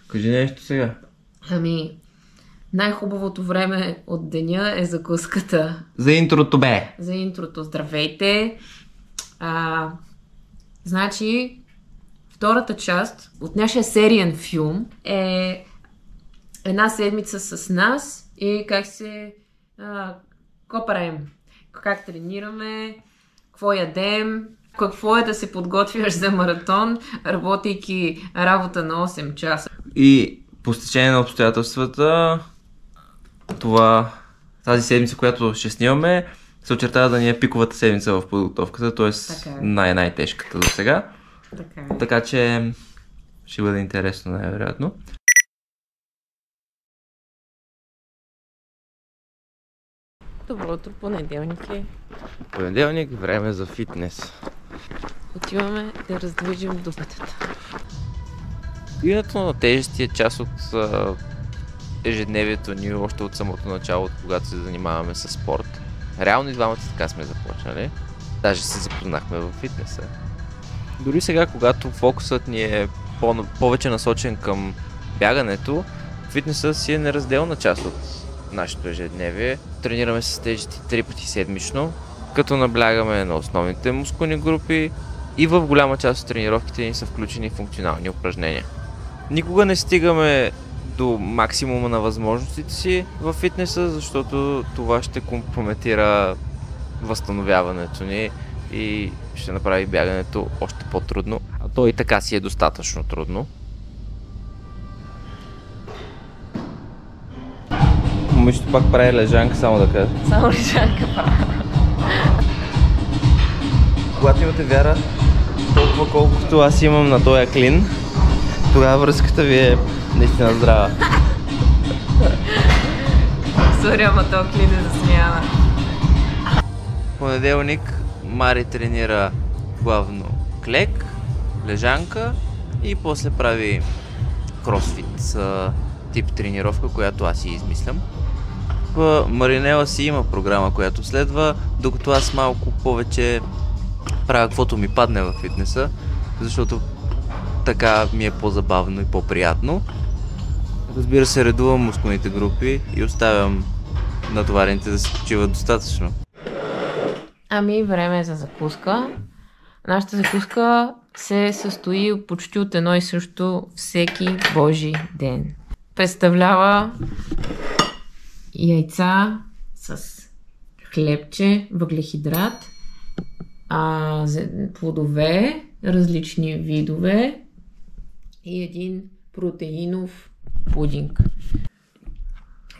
Кажи нещо сега. Ами, най-хубавото време от деня е закуската. За интрото бе! За интрото. Здравейте! Значи, втората част от нашия сериен филм е една седмица с нас и какво правим? Как тренираме? Какво ядем? Какво е да се подготвяш за маратон, работейки работа на 8 часа? И по стечение на обстоятелствата, тази седмица, която ще снимаме, се очертава да ни е пиковата седмица в подготовката, т.е. най-тежката до сега. Така че ще бъде интересно, най-вероятно. Добро утро, понеделник е. Понеделник, време за фитнес. Отиваме да раздвижим дупетата. Дигането на тежести е част от ежедневието ни, още от самото начало, когато се занимаваме с спорт. Реално и двамата така сме започнали. Даже се запознахме в фитнеса. Дори сега, когато фокусът ни е повече насочен към бягането, фитнесът си е неразделна част от нашето ежедневие. Тренираме с тежести 3 пъти седмично, като наблягаме на основните мускулни групи и в голяма част от тренировките ни са включени функционални упражнения. Никога не стигаме до максимума на възможностите си в фитнеса, защото това ще компрометира възстановяването ни и ще направи бягането още по-трудно, а то и така си е достатъчно трудно. Момичето пак прави лежанка, само да кажа. Само лежанка правя. Когато имате вяра, толкова колкото аз имам на този клин, тогава връзката ви е наистина здрава. Сори, ама този клин е за смяна. Понеделник Мари тренира главно клек, лежанка и после прави кросфит тип тренировка, която аз си измислям. Маринела си има програма, която следва, докато аз малко повече правя каквото ми падне във фитнеса, защото така ми е по-забавно и по-приятно. Разбира се, редувам мускулните групи и оставям натоварените да се почиват достатъчно. Ами, време е за закуска. Нашата закуска се състои почти от едно и също всеки божи ден. Представлява яйца с хлебче, въглехидрат, плодове, различни видове и един протеинов пудинг.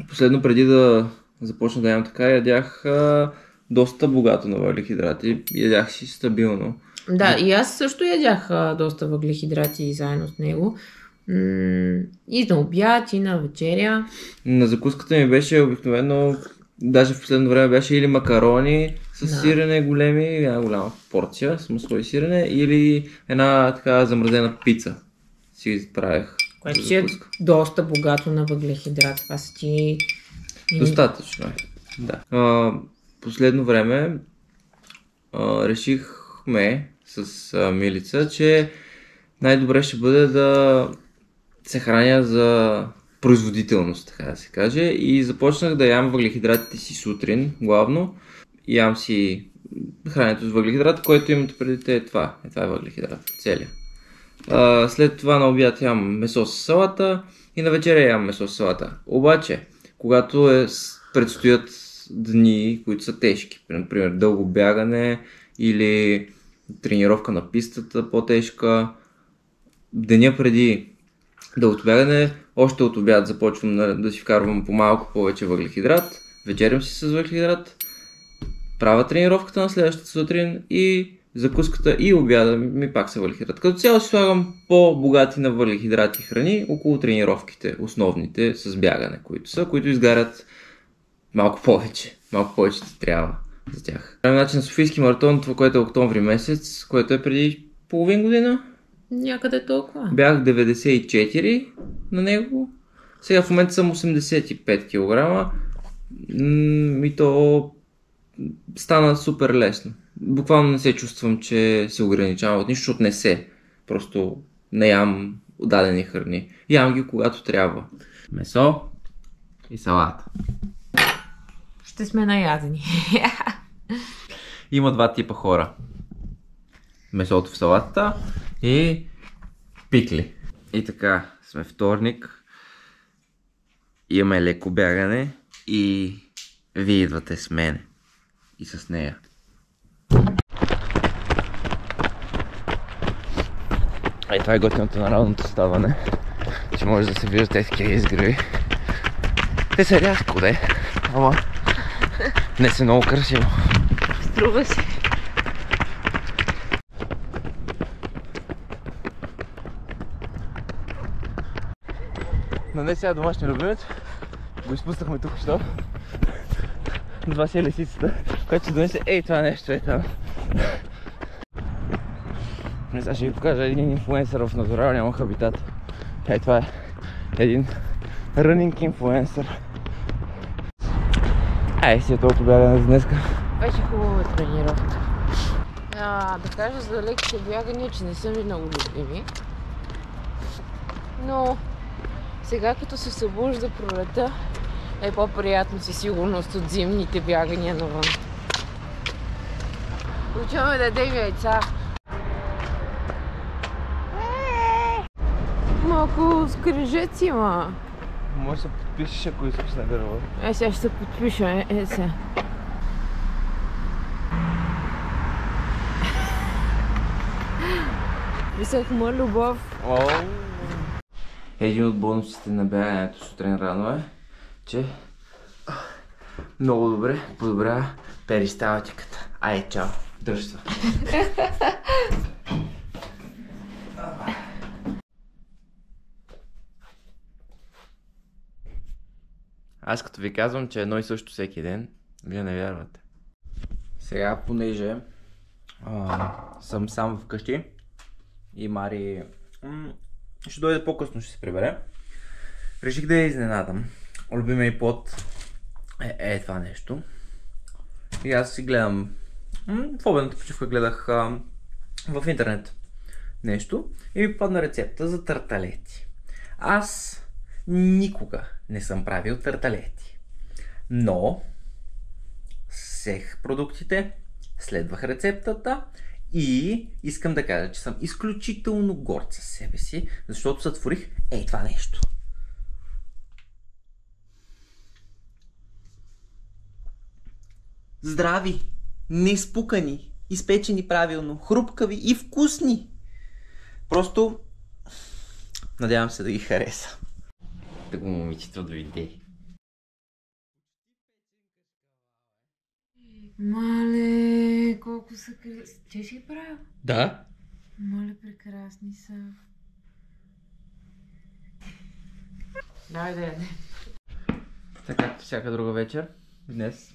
Последно, преди да започна да ям така, ядях доста богато на въглехидрати. Ядях си стабилно. Да, и аз също ядях доста въглехидрати заедно с него. И на обяд, и на вечеря. На закуската ми беше обикновено, даже в последно време беше или макарони с сирене големи, една голяма порция с масло и сирене, или една така замразена пица си правех. Което си е доста богато на въглехидрат. Това си ти... Достатъчно е, да. Последно време решихме с Милица, че най-добре ще бъде да се храня за производителност, така да се каже. И започнах да ям въглехидратите си сутрин, главно. Ям си храненето с въглехидрат, което имате преди е това. Това е въглехидрат, целия. След това на обяд ям месо с салата и на вечеря ям месо с салата. Обаче, когато предстоят дни, които са тежки, например дълго бягане или тренировка на пистата по-тежка, деня преди дългото бягане, още от обяд започвам да си вкарвам по малко повече въглехидрат, вечерям си с въглехидрат, правя тренировката на следващата сутрин и закуската и обяда ми пак са въглехидрат. Като цяло си слагам по-богати на въглехидрати храни около тренировките, основните с бягане, които изгарят малко повече ти трябва за тях. Правим начин на Софийски маратон, това, което е октомври месец, което е преди половин година. Някъде толкова. Бях 94 на него. Сега в момента съм 85 кг. И то стана супер лесно. Буквално не се чувствам, че се ограничавам от нищо, защото не се. Просто не ям дадени храни. Ям ги когато трябва. Месо и салата. Ще сме наядени. Има два типа хора. Месото в салатата и пикли. И така, сме вторник. Имаме леко бягане и вие идвате с мене и с нея. Ей, това е готиното на равното ставане, че може да се виждат тези такива изгреви. Те са рязко, де, ама не са много красиво. Струва се. Нанесе сега домашния любимец, го изпуснахме тук що. Това си е лисицата, която ще донесе това нещо е там. Сега ще ви покажа един инфлуенсър в натуралния му хабитат. Това е един рънинг инфлуенсър. Си е толкова бягане за днеска. Беше хубава тренировка. Да кажа за леките бягания, че не са ми много любими. Но сега като се събужда пролета, е по-приятно със сигурност от зимните бягания навън. Отиваме да ядем яйца. Малко скрежец има. Може да се подпишеш, ако искаш на дърво. Сега ще се подпиша, сега. Писах моя любов. Един от бонусите на бягането сутрин рано е, че много добре подобрява перисталтиката. Чао, дръжте. Аз като ви казвам, че едно и също всеки ден, вие не вярвате. Сега, понеже съм сам вкъщи и Мари ще дойде по-късно, ще се прибере, реших да я изненадам. Любимия и плод е това нещо. И аз си гледам, в обедната почивка гледах в интернет нещо и ми падна рецепта за тарталети. Аз никога не съм правил тарталети, но сех продуктите, следвах рецептата и искам да кажа, че съм изключително горд със себе си, защото сътворих това нещо. Здрави, неизпукани, изпечени правилно, хрупкави и вкусни. Просто надявам се да ги хареса. Да го момичето дойде. Мале, колко са красни. Ти ще ги правил? Да. Мале, прекрасни са. Дай. Така както всяка друга вечер, днес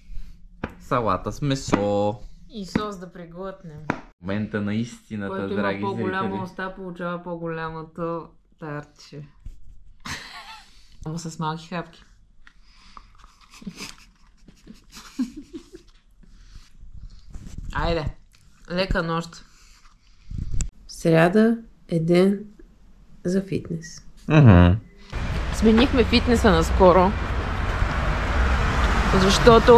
салата с месо. И сос да преглътнем. Момента на истината, който драги има по-голяма зрители. уста, получава по-голямото тартче. Ама с малки хапки. Айде, лека нощ. Сряда е ден за фитнес. Сменихме фитнеса наскоро, защото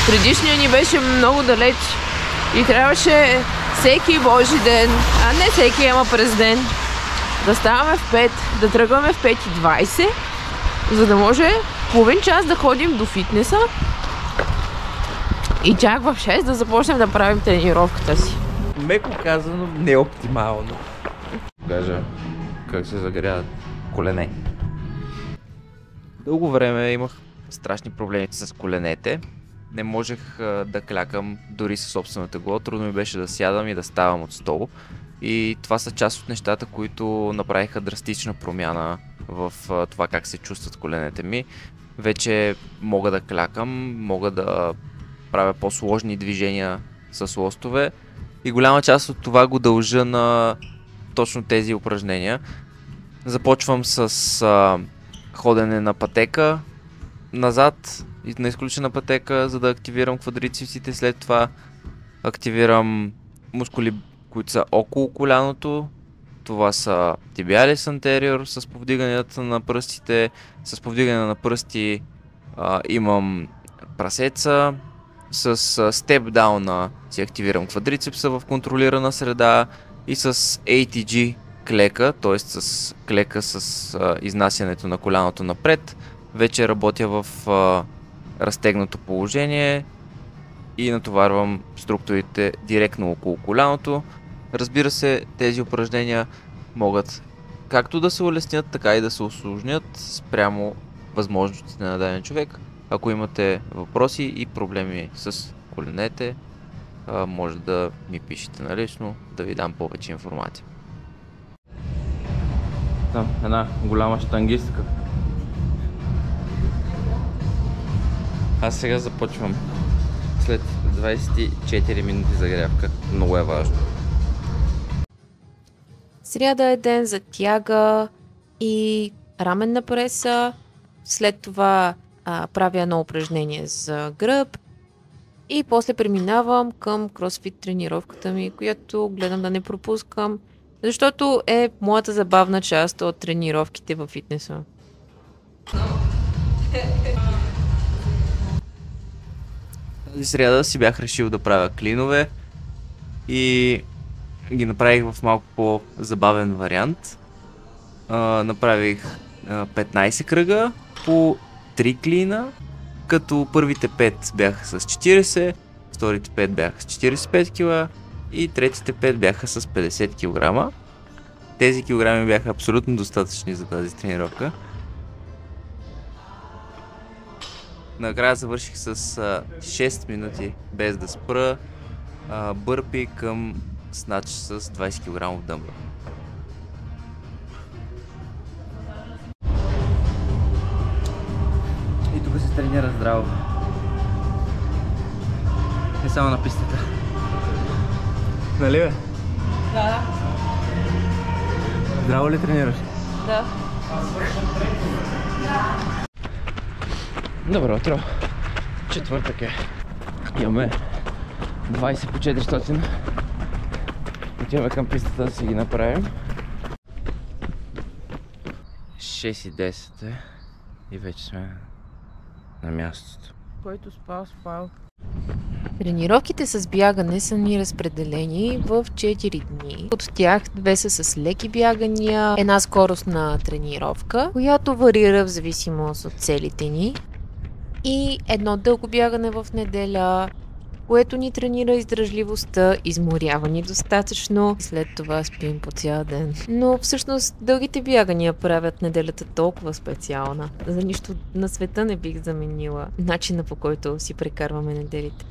предишният ни беше много далеч и трябваше всеки божи ден, а не всеки, ама през ден, да ставаме в 5, да тръгваме в 5:20, за да може половин час да ходим до фитнеса и чак в 6 да започнем да правим тренировката си. Меко казано, неоптимално. Кажа как се загряват колене. Дълго време имах страшни проблеми с коленете. Не можех да клякам дори със собственото тегло. Трудно ми беше да сядам и да ставам от стол. И това са част от нещата, които направиха драстична промяна в това как се чувстват коленете ми. Вече мога да клякам, мога да правя по-сложни движения с лостове и голяма част от това го дължа на точно тези упражнения. Започвам с ходене на пътека назад и на изключена пътека, за да активирам квадрицепсите. След това активирам мускули, които са около коляното, Това са tibialis anterior с повдиганията на пръстите. С повдигане на пръсти имам прасеца. С степ дауна си активирам квадрицепса в контролирана среда и с ATG клека, т.е. с клека с изнасянето на коляното напред. Вече работя в разтегнато положение и натоварвам структурите директно около коляното. Разбира се, тези упражнения могат както да се улеснят, така и да се усложнят спрямо възможностите на даден човек. Ако имате въпроси и проблеми с коленете, може да ми пишете налично, да ви дам повече информация. Там една голяма щангистка. Аз сега започвам след 24 минути загрявка. Много е важно. Сряда е ден за тяга и раменна преса. След това правя едно упражнение за гръб. И после преминавам към кросфит тренировката ми, която гледам да не пропускам, защото е моята забавна част от тренировките във фитнеса. Тази сряда си бях решил да правя клинове и ги направих в малко по-забавен вариант. Направих 15 кръга по 3 клина, като първите 5 бяха с 40, вторите 5 бяха с 45 кг и третите 5 бяха с 50 кг. Тези килограми бяха абсолютно достатъчни за тази тренировка. Накрая завърших с 6 минути без да спра бърпи към снач с 20 кг дъмбъл. И тук се тренира здраво. Не само на пистата. Нали бе? Да. Здраво ли тренираш? Да. Добро утро. Четвъртък е. Имаме 20 по 400. Отиваме към пистата да си ги направим. 6:10 е и вече сме на мястото. Който спал. Тренировките с бягане са ни разпределени в 4 дни. От тях 2 са с леки бягания, една скоростна тренировка, която варира в зависимост от целите ни, и едно дълго бягане в неделя, което ни тренира издръжливостта, изморява ни достатъчно и след това спим по цял ден. Но всъщност дългите бягания правят неделята толкова специална. За нищо на света не бих заменила начина, по който си прекарваме неделите.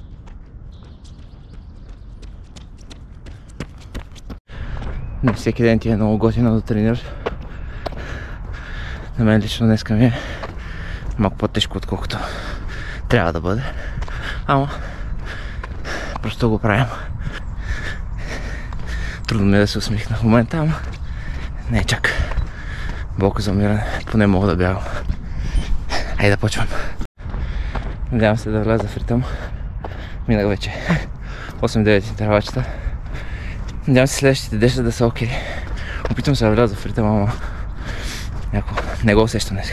Не всеки ден ти е много готино да тренираш. На мен лично днеска ми е малко по-тежко, отколкото трябва да бъде. Ама просто го правим. Трудно ми е да се усмихна в момента, ама не е чак болка за умиране. Поне мога да бягам. Айде да почвам. Надявам се да вляза в ритъм. Минах вече 8-9 интервалчета. Надявам се следващите 10 да са окей. Опитвам се да вляза в ритъм, ама не го усещам днес.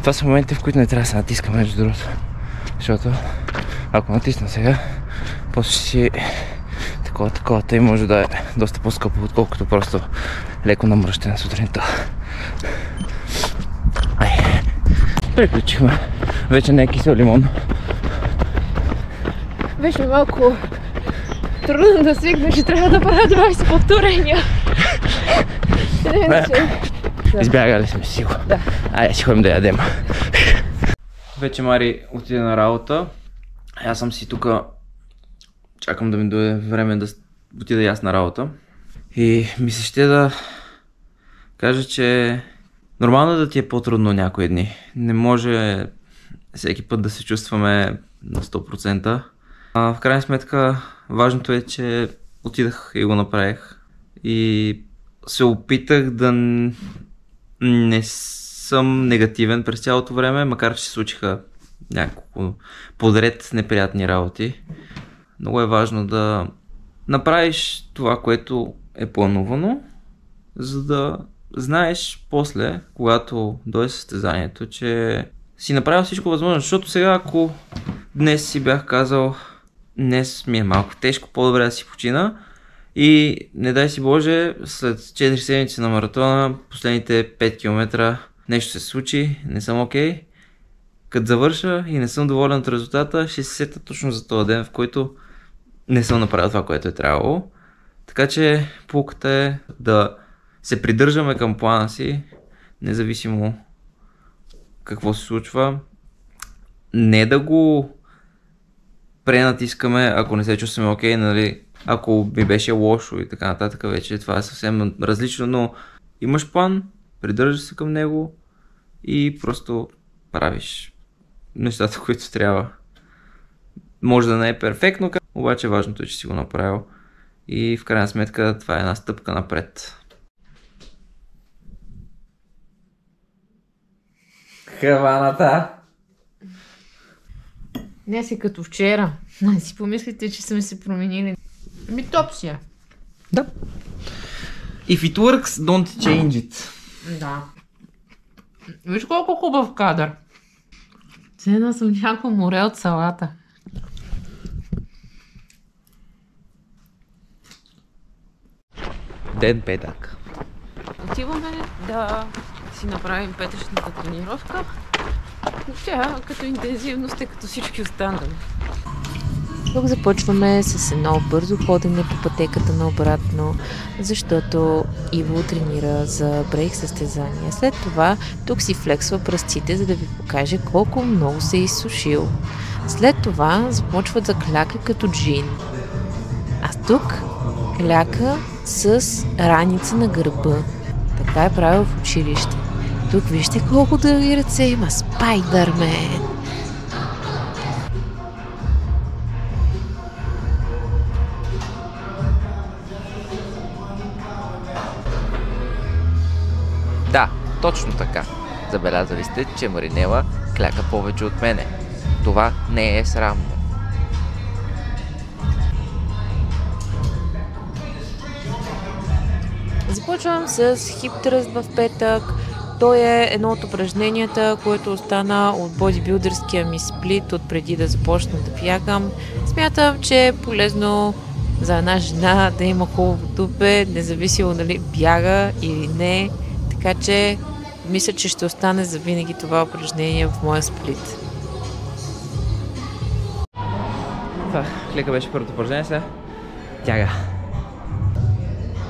Това са моментите, в които не трябва да се натиска, между другото. Защото ако натисна сега, после ще си такова, тъй може да е доста по-скъпо, отколкото просто леко намръщане сутринта. Приключихме. Вече не е кисел лимон. Беше малко трудно да свикна, че трябва да правя 20 повторения. Избягали сме си го. Да. Айде си ходим да ядем. Вече Мари отиде на работа. Аз съм си тук. Чакам да ми дойде време да отида и аз на работа. И ми се ще да кажа, че нормално е да ти е по-трудно някои дни. Не може всеки път да се чувстваме на 100%. В крайна сметка важното е, че отидах и го направих. И се опитах да не съм негативен през цялото време, макар че се случиха няколко подред неприятни работи. Много е важно да направиш това, което е планувано, за да знаеш после, когато дойде състезанието, че си направил всичко възможно. Защото сега, ако днес си бях казал, днес ми е малко тежко, по-добре да си почина и не дай си Боже, след 4 седмици на маратона, последните 5 км нещо се случи, не съм окей. Като завърша и не съм доволен от резултата, ще се сета точно за този ден, в който не съм направил това, което е трябвало. Така че поуката е да се придържаме към плана си, независимо какво се случва. Не да го пренатискаме, ако не се чувстваме окей, нали? Ако ми беше лошо и така нататък, вече това е съвсем различно, но имаш план, придържаш се към него и просто правиш нещата, които трябва. Може да не е перфектно, обаче важното е, че си го направил и в крайна сметка това е една стъпка напред. Хаваната! Не си като вчера. Не си помислите, че сме се променили. Топ си е. Да. If it works, don't change it. Да. Виж колко хубав кадър. Цена съм някакво море от салата. Ден петък. Отиваме да си направим петъчната тренировка. Тя като интензивност е като всички останали. Тук започваме с едно бързо ходене по пътеката наобратно, защото Иво тренира за брейк състезания. След това тук си флексва пръстците, за да ви покаже колко много се е изсушил. След това започва да кляка като джин. А тук кляка с раница на гърба. Така е правил в училище. Тук вижте колко дълги ръце има Спайдърмен. Да, точно така. Забелязали сте, че Маринела кляка повече от мене. Това не е срамно. Започвам с хип тръст в петък. Той е едно от упражненията, което остана от бодибилдърския ми сплит от преди да започна да бягам. Смятам, че е полезно за една жена да има хубаво тупе, независимо дали бяга или не. Така че мисля, че ще остане за винаги това упражнение в моя сплит. Това клика беше първото упражнение, сега тяга.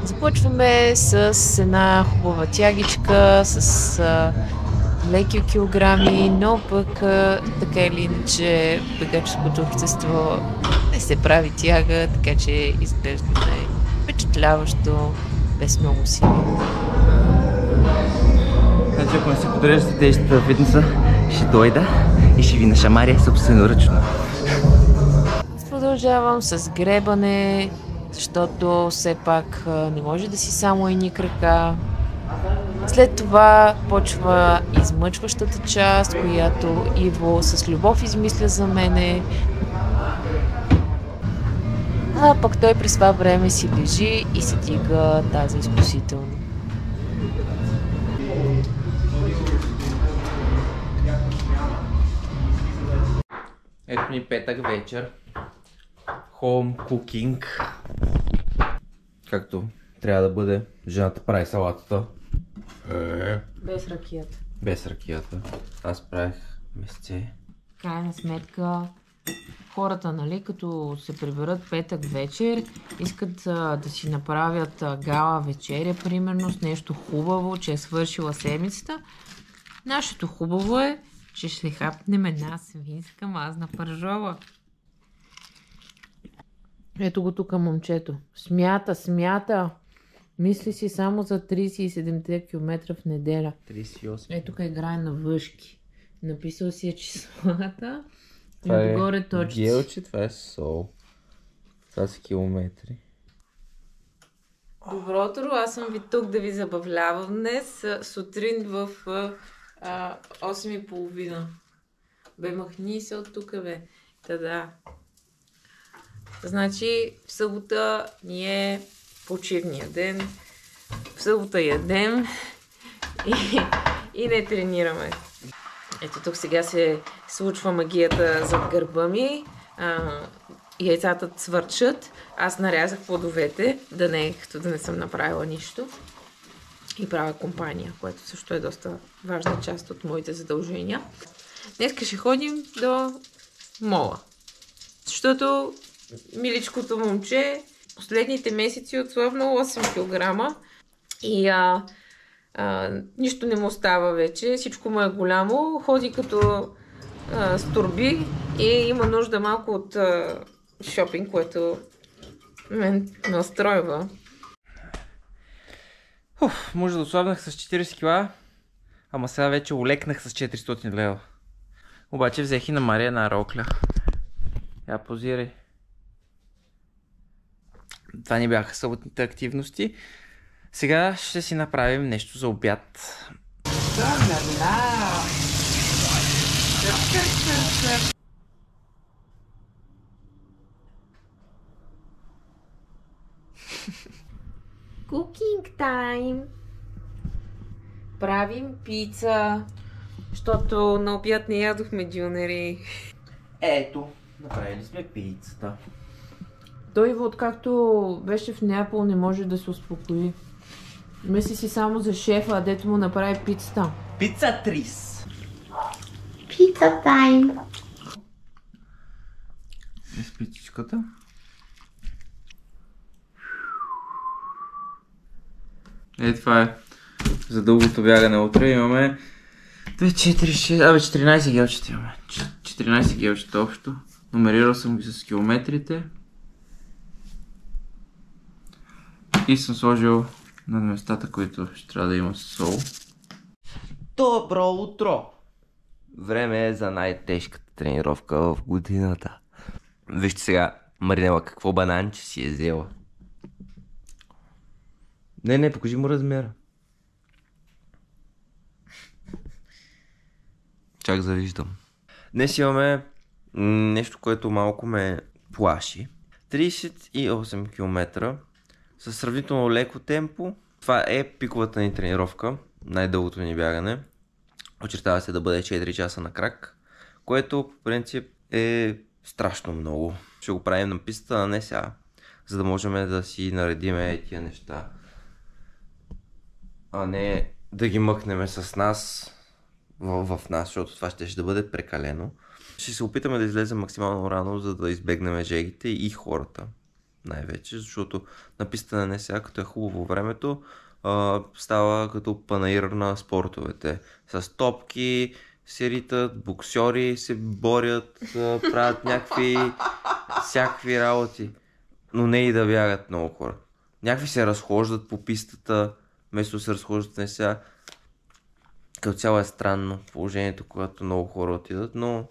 Започваме с една хубава тягичка, с леки килограми, но пък така или иначе бегаческото общество не се прави тяга, така че изглеждаме впечатляващо, без много сили. Значи, ако не си подреждате тежестите в фитнеса, ще дойда и ще ви нашамаря собственоръчно. Продължавам с гребане, защото все пак не може да си само едни крака. След това почва измъчващата част, която Иво с любов измисля за мене. А пък той през това време си лежи и си дига тази изкусително. Ето ни петък вечер. Home cooking. Както трябва да бъде. Жената прави салатата. Без ракията. Без ракията. Аз правих месце. Крайна сметка, хората, нали, като се приберат петък вечер, искат да си направят гала вечеря, примерно, с нещо хубаво, че е свършила седмицата. Нашето хубаво е, че ще хапнем една свинска мазна пържола. Ето го тук момчето. Смята. Мисли си само за 37 км в неделя. 38. Ето тук играе на въшки. Написал си е числата. Това и е отгоре точки. гелче, това е сол. Това са километри. Добро утро, аз съм ви тук да ви забавлявам днес. Сутрин в 8:30. Бе, махни се от тук, бе. Та-да. Значи в събота ни е почивния ден. В събота ядем и не тренираме. Ето тук сега се случва магията зад гърба ми. Яйцата цвърчат. Аз нарязах плодовете, като да не съм направила нищо. И правя компания, което също е доста важна част от моите задължения. Днес ще ходим до мола. Защото миличкото момче последните месеци отслабнало 8 кг и нищо не му става вече. Всичко му е голямо. Ходи като с турби и има нужда малко от шопинг, което ме устройва. Може да отслабнах с 40 кг, ама сега вече олекнах с 400 лева. Обаче взех и на Мария една рокля. Я позирай. Това ни бяха съботните активности. Сега ще си направим нещо за обяд. Cooking time! Правим пица, защото на обяд не ядохме дюнери. Ето, направили сме пицата. Той, откакто беше в Неапол, не може да се успокои. Мисли си само за шефа, дето му направи пицата. Пица трис! Pizza time! С пицичката. Това е за дългото бягане утре. Имаме 14 гелчета имаме. 14 гелчета общо. Номерирал съм ги с километрите. И съм сложил на местата, които ще трябва да има сол. Добро утро! Време е за най-тежката тренировка в годината. Вижте сега, Маринела, какво бананче си е взела. Не, покажи му размера. Чак завиждам. Днес имаме нещо, което малко ме плаши. 38 км със сравнително леко темпо. Това е пиковата ни тренировка, най-дългото ни бягане. Очертава се да бъде 4 часа на крак, което по принцип е страшно много. Ще го правим на пистата, а не сега, за да можем да си наредиме тия неща. А не да ги мъкнем с нас, в нас, защото това ще да бъде прекалено. Ще се опитаме да излезем максимално рано, за да избегнем жегите и хората. Най-вече, защото на пистата не сега, като е хубаво времето, става като панаир на спортовете. С топки се ритат, боксьори се борят, правят всякакви работи. Но не и да бягат много хора. Някакви се разхождат по пистата, вместо да се разхождат не сега. Като цяло е странно положението, когато много хора отидат, но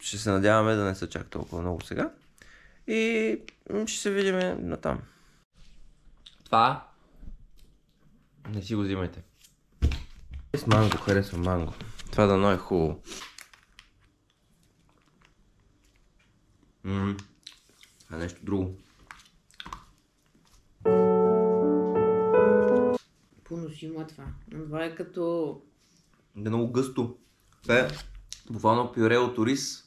ще се надяваме да не са чак толкова много сега. И ще се видим натам. Това не си го взимайте. С манго, харесвам манго. Това дано е хубаво. А нещо друго. Поносимо е това. Това е като... Да, много гъсто. Това е буквално пюре от ориз.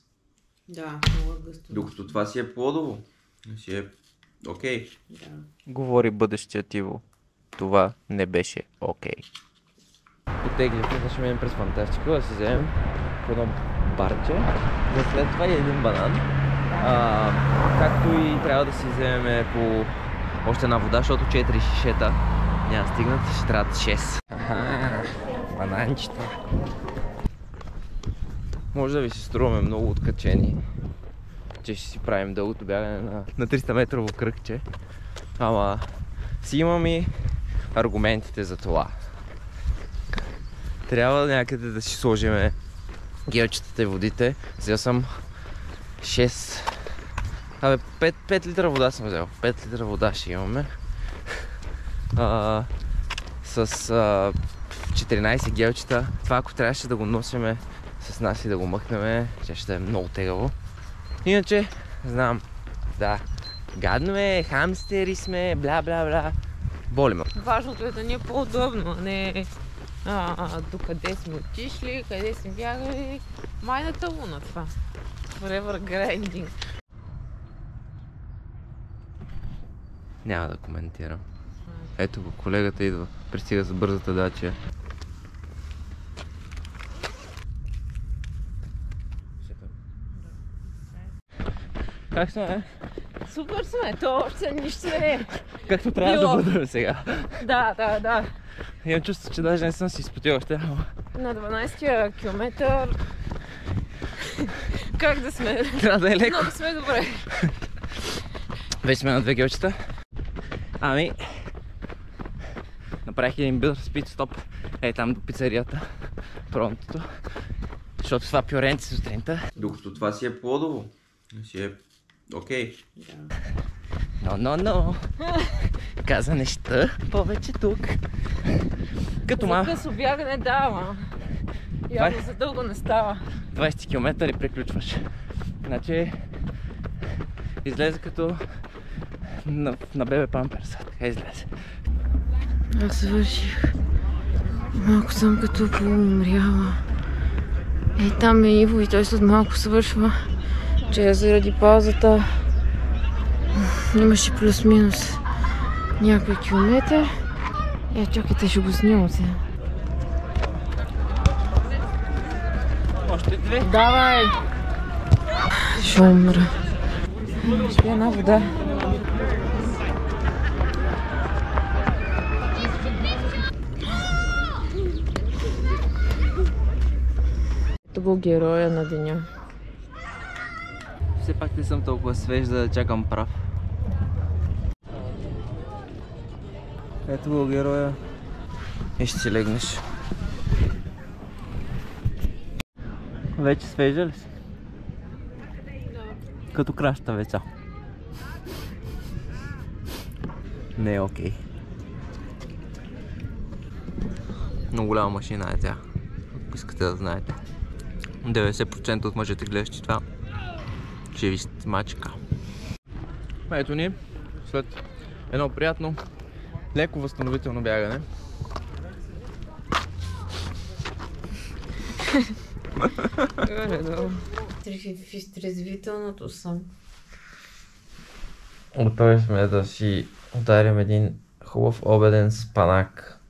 Да, много гъсто. Докато това си е плодово. Си е окей. Да. Говори бъдещият Иво. Това не беше окей. Потеглихме, ще минем през Фантастика, да си вземем едно барче. За след това и един банан. Както и трябва да си вземем по още една вода, защото 4 шишета няма стигнат, ще трябват 6. Бананчета. Може да ви се струваме много откачени, че ще си правим дългото бягане на 300 метрово кръгче. Ама си имам и аргументите за това. Трябва някъде да си сложим гелчетата и водите. Взел съм 5 литра вода съм взел. 5 литра вода ще имаме. С 14 гелчета. Това ако трябваше да го носиме с нас и да го мъкнем, ще е много тегаво. Иначе, знам, Да. Гадно е, хамстери сме, бла-бла-бла. Боли ме. Важното е да ни е по-удобно, а не докъде сме отишли, къде сме бягали. Май на тъмно на това. Forever grinding. Няма да коментирам. Ето го, колегата идва. Пристига за бързата дача. Как сме? Супер сме, то още нищо не е. Както трябва да бъдем сега. Да. Имам чувство, че даже не съм си изпотил още. На 12-я километър... Как да сме? Трябва да е леко. Много сме добре. Вече сме на 2 гелчета. Ами... Направих един бърз спид стоп. Е там до пицарията. Пронтото. Защото това пюренци сутринта. Докато това си е плодово. Си е окей. Но. Каза неща повече тук. Като За късо бягане дава. Явно за дълго не става. 20 км и приключваш. Значи излезе като на бебе памперса. Така излезе. Аз свърших. Малко съм като полумряла. Ей, там е Иво и той след малко свършва. Че заради паузата имаше плюс-минус някой километър. Чакайте, ще го снимам сега. Още 2. Давай! Ще умра. Ще пия една вода. Ето го героя на деня. Все пак не съм толкова свеж да чакам прав. Ето го героя. И ще си легнеш. Вече свежа ли си? Да. Като краставеца. Не е окей. Много голяма машина е тя. Ако искате да знаете. 90% от мъжете гледащи това ще ви смачка. Ето ни, след едно приятно, леко възстановително бягане. Горе-долу. В изтрезвителното съм. Готови сме да си ударим един хубав обеден спанак